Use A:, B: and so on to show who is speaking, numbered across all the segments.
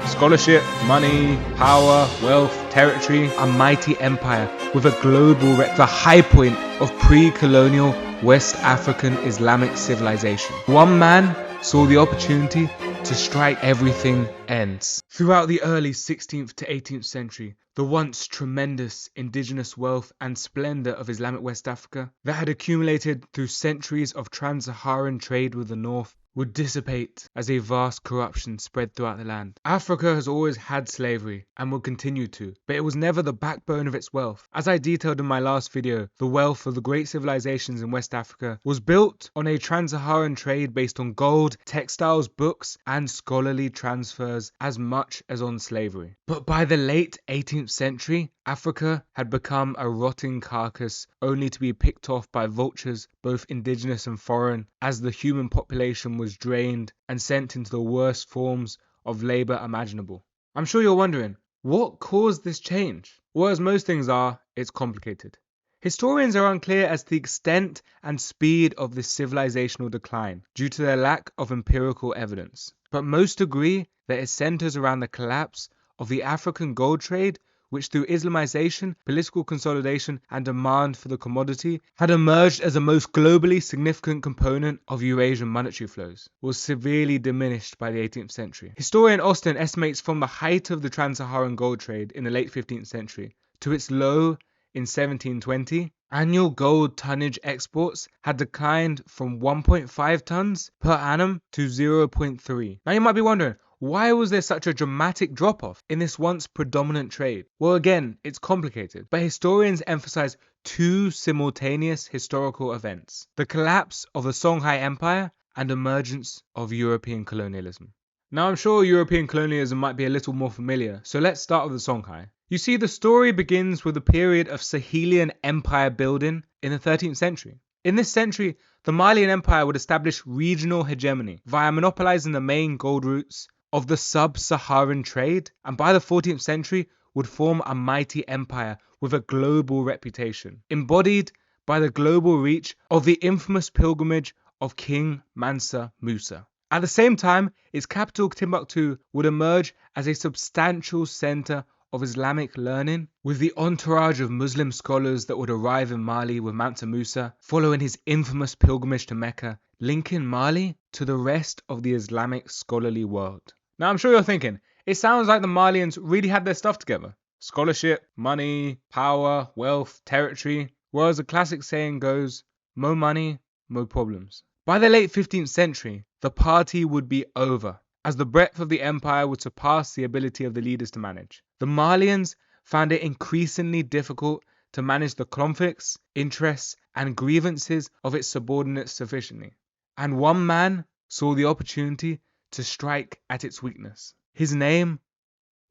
A: Scholarship, money, power, wealth, territory, a mighty empire with a global the high point of pre-colonial West African Islamic civilization. One man saw the opportunity to strike everything ends. Throughout the early 16th to 18th century, the once tremendous indigenous wealth and splendor of Islamic West Africa that had accumulated through centuries of Trans-Saharan trade with the North would dissipate as a vast corruption spread throughout the land. Africa has always had slavery and will continue to, but it was never the backbone of its wealth. As I detailed in my last video, the wealth of the great civilizations in West Africa was built on a Trans-Saharan trade based on gold, textiles, books, and scholarly transfers as much as on slavery. But by the late 18th century, Africa had become a rotting carcass only to be picked off by vultures, both indigenous and foreign, as the human population was drained and sent into the worst forms of labor imaginable. I'm sure you're wondering, what caused this change? Well, as most things are, it's complicated. Historians are unclear as to the extent and speed of this civilizational decline due to their lack of empirical evidence. But most agree that it centers around the collapse of the African gold trade, which through Islamization, political consolidation, and demand for the commodity had emerged as the most globally significant component of Eurasian monetary flows, was severely diminished by the 18th century. Historian Austin estimates from the height of the Trans-Saharan gold trade in the late 15th century to its low in 1720, annual gold tonnage exports had declined from 1.5 tons per annum to 0.3. Now you might be wondering, why was there such a dramatic drop-off in this once predominant trade? Well, again, it's complicated, but historians emphasize two simultaneous historical events: the collapse of the Songhai Empire and emergence of European colonialism. Now, I'm sure European colonialism might be a little more familiar, so let's start with the Songhai. You see, the story begins with a period of Sahelian empire building in the 13th century. In this century, the Malian Empire would establish regional hegemony via monopolizing the main gold routes of the sub-Saharan trade, and by the 14th century would form a mighty empire with a global reputation, embodied by the global reach of the infamous pilgrimage of King Mansa Musa. At the same time, its capital Timbuktu would emerge as a substantial center of Islamic learning, with the entourage of Muslim scholars that would arrive in Mali with Mansa Musa following his infamous pilgrimage to Mecca, linking Mali to the rest of the Islamic scholarly world. Now I'm sure you're thinking, it sounds like the Malians really had their stuff together. Scholarship, money, power, wealth, territory. Well, as the classic saying goes, mo money, mo problems. By the late 15th century, the party would be over, as the breadth of the empire would surpass the ability of the leaders to manage. The Malians found it increasingly difficult to manage the conflicts, interests, and grievances of its subordinates sufficiently. And one man saw the opportunity to strike at its weakness. His name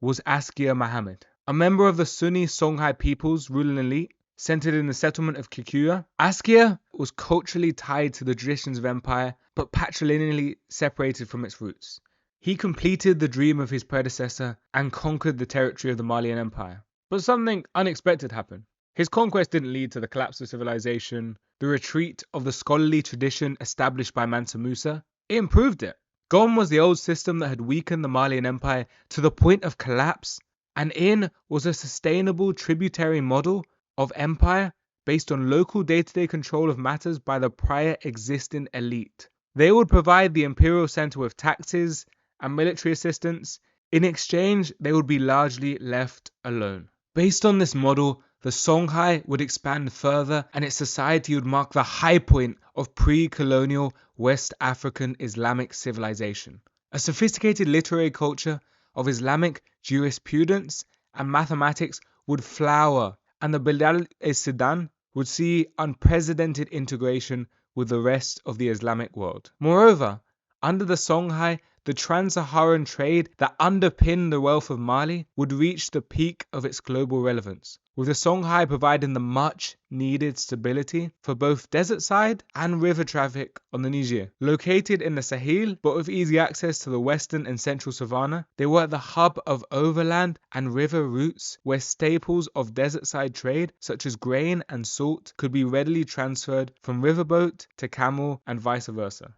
A: was Askia Muhammad, a member of the Sunni Songhai people's ruling elite, centered in the settlement of Kikuyu. Askia was culturally tied to the traditions of empire, but patrilineally separated from its roots. He completed the dream of his predecessor and conquered the territory of the Malian Empire. But something unexpected happened. His conquest didn't lead to the collapse of civilization, the retreat of the scholarly tradition established by Mansa Musa. It improved it. Gone was the old system that had weakened the Malian Empire to the point of collapse, and in was a sustainable tributary model of empire based on local day-to-day control of matters by the prior existing elite. They would provide the imperial center with taxes and military assistance. In exchange, they would be largely left alone. Based on this model, the Songhai would expand further and its society would mark the high point of pre-colonial West African Islamic civilization. A sophisticated literary culture of Islamic jurisprudence and mathematics would flower, and the Bilad-e-Sudan would see unprecedented integration with the rest of the Islamic world. Moreover, under the Songhai, the Trans-Saharan trade that underpinned the wealth of Mali would reach the peak of its global relevance, with the Songhai providing the much needed stability for both desert side and river traffic on the Niger. Located in the Sahel, but with easy access to the western and central savannah, they were the hub of overland and river routes where staples of desert side trade, such as grain and salt, could be readily transferred from riverboat to camel and vice versa.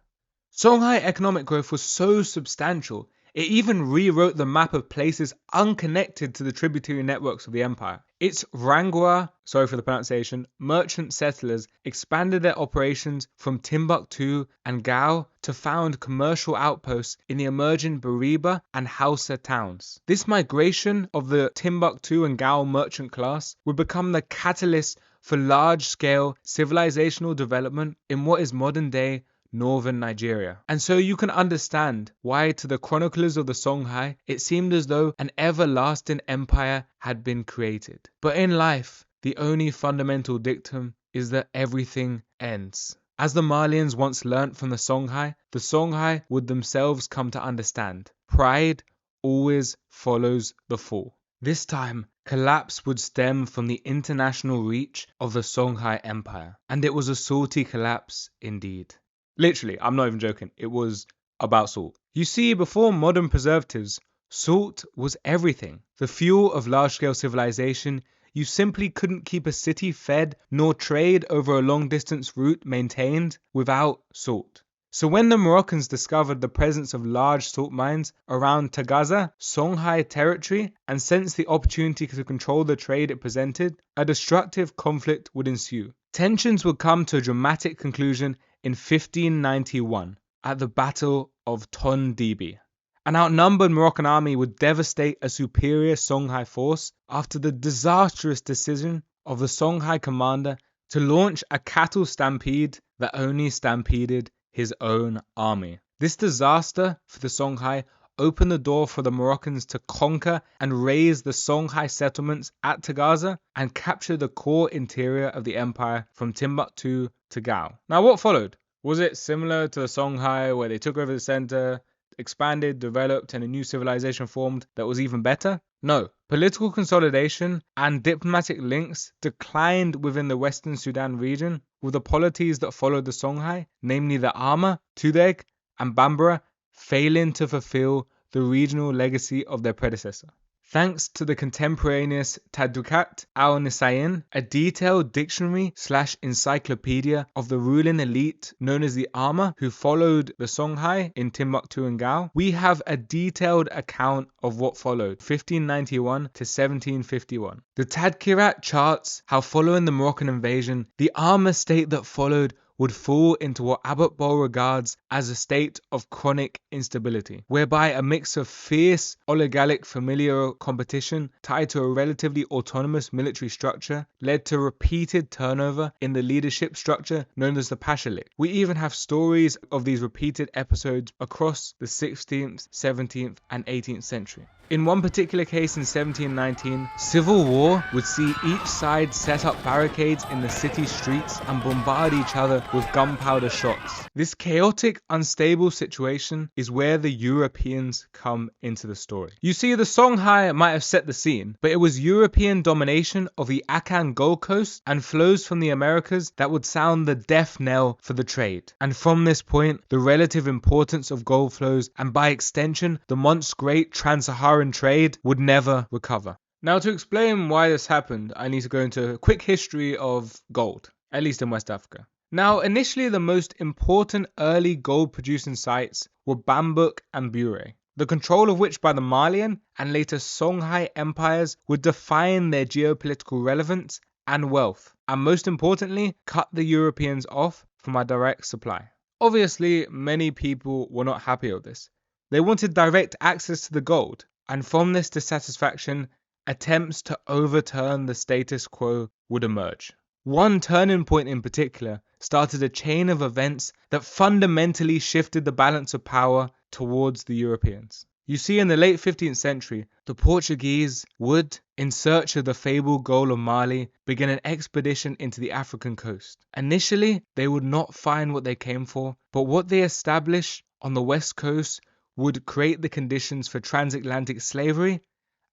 A: Songhai economic growth was so substantial, It even rewrote the map of places unconnected to the tributary networks of the empire. Its Rangwa, sorry for the pronunciation, merchant settlers expanded their operations from Timbuktu and Gao to found commercial outposts in the emerging Bariba and Hausa towns. This migration of the Timbuktu and Gao merchant class would become the catalyst for large-scale civilizational development in what is modern-day northern Nigeria. And so you can understand why to the chroniclers of the Songhai it seemed as though an everlasting empire had been created. But in life, the only fundamental dictum is that everything ends. As the Malians once learnt from the Songhai would themselves come to understand. Pride always follows the fall. This time, collapse would stem from the international reach of the Songhai Empire. And it was a salty collapse indeed. Literally, I'm not even joking. It was about salt. You see, before modern preservatives, salt was everything. The fuel of large-scale civilization. You simply couldn't keep a city fed nor trade over a long-distance route maintained without salt. So when the Moroccans discovered the presence of large salt mines around Tagaza, Songhai territory, and sensed the opportunity to control the trade it presented, a destructive conflict would ensue. Tensions would come to a dramatic conclusion in 1591 at the Battle of Tondibi. An outnumbered Moroccan army would devastate a superior Songhai force after the disastrous decision of the Songhai commander to launch a cattle stampede that only stampeded his own army. This disaster for the Songhai opened the door for the Moroccans to conquer and raise the Songhai settlements at Tagaza and capture the core interior of the empire from Timbuktu to Gao. Now what followed? Was it similar to the Songhai where they took over the center, expanded, developed, and a new civilization formed that was even better? No. Political consolidation and diplomatic links declined within the Western Sudan region, with the polities that followed the Songhai, namely the Ama, Tudeg, and Bambara, failing to fulfill the regional legacy of their predecessor. Thanks to the contemporaneous Tadukat al-Nisayan, a detailed dictionary/encyclopedia of the ruling elite known as the Ama, who followed the Songhai in Timbuktu and Gao, we have a detailed account of what followed, 1591 to 1751. The Tadkirat charts how following the Moroccan invasion, the Ama state that followed would fall into what Abbot Bol regards as a state of chronic instability, whereby a mix of fierce oligarchic familial competition tied to a relatively autonomous military structure led to repeated turnover in the leadership structure known as the Pashalik. We even have stories of these repeated episodes across the 16th, 17th and 18th century. In one particular case in 1719, civil war would see each side set up barricades in the city streets and bombard each other with gunpowder shots. This chaotic, unstable situation is where the Europeans come into the story. You see, the Songhai might have set the scene, but it was European domination of the Akan Gold Coast and flows from the Americas that would sound the death knell for the trade. And from this point, the relative importance of gold flows, and by extension, the once great Trans-Saharan trade, would never recover. Now, to explain why this happened, I need to go into a quick history of gold, at least in West Africa. Now, initially the most important early gold producing sites were Bambouk and Bure, the control of which by the Malian and later Songhai empires would define their geopolitical relevance and wealth, and most importantly, cut the Europeans off from a direct supply. Obviously, many people were not happy with this. They wanted direct access to the gold, and from this dissatisfaction, attempts to overturn the status quo would emerge. One turning point in particular started a chain of events that fundamentally shifted the balance of power towards the Europeans. You see, in the late 15th century, the Portuguese would, in search of the fabled gold of Mali, begin an expedition into the African coast. Initially, they would not find what they came for, but what they established on the west coast would create the conditions for transatlantic slavery,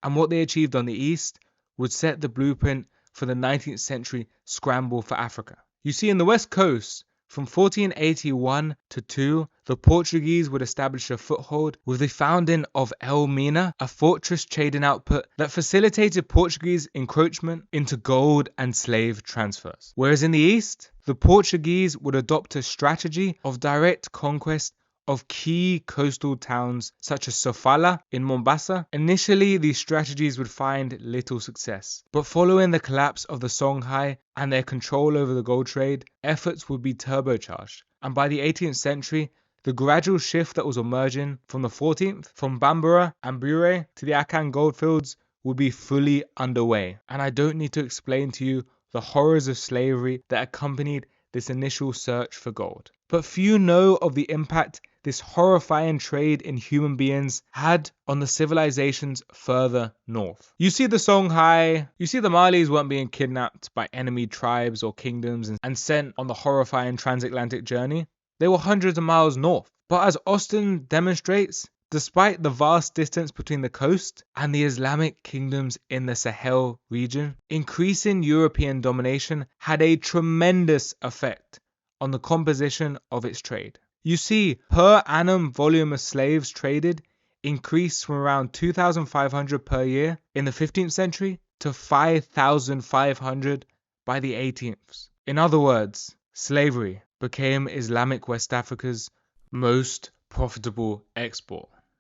A: and what they achieved on the east would set the blueprint for the 19th century scramble for Africa. You see, in the west coast, from 1481 to 2, the Portuguese would establish a foothold with the founding of El Mina, a fortress trading output that facilitated Portuguese encroachment into gold and slave transfers. Whereas in the east, the Portuguese would adopt a strategy of direct conquest of key coastal towns such as Sofala in Mombasa. Initially, these strategies would find little success, but following the collapse of the Songhai and their control over the gold trade, efforts would be turbocharged. And by the 18th century, the gradual shift that was emerging from the 14th, from Bambara and Bure to the Akan goldfields, would be fully underway. And I don't need to explain to you the horrors of slavery that accompanied this initial search for gold. But few know of the impact this horrifying trade in human beings had on the civilizations further north. You see the Songhai, you see the Malis weren't being kidnapped by enemy tribes or kingdoms and sent on the horrifying transatlantic journey. They were hundreds of miles north. But as Austin demonstrates, despite the vast distance between the coast and the Islamic kingdoms in the Sahel region, increasing European domination had a tremendous effect on the composition of its trade. You see, per annum volume of slaves traded increased from around 2,500 per year in the 15th century to 5,500 by the 18th. In other words, slavery became Islamic West Africa's most profitable export.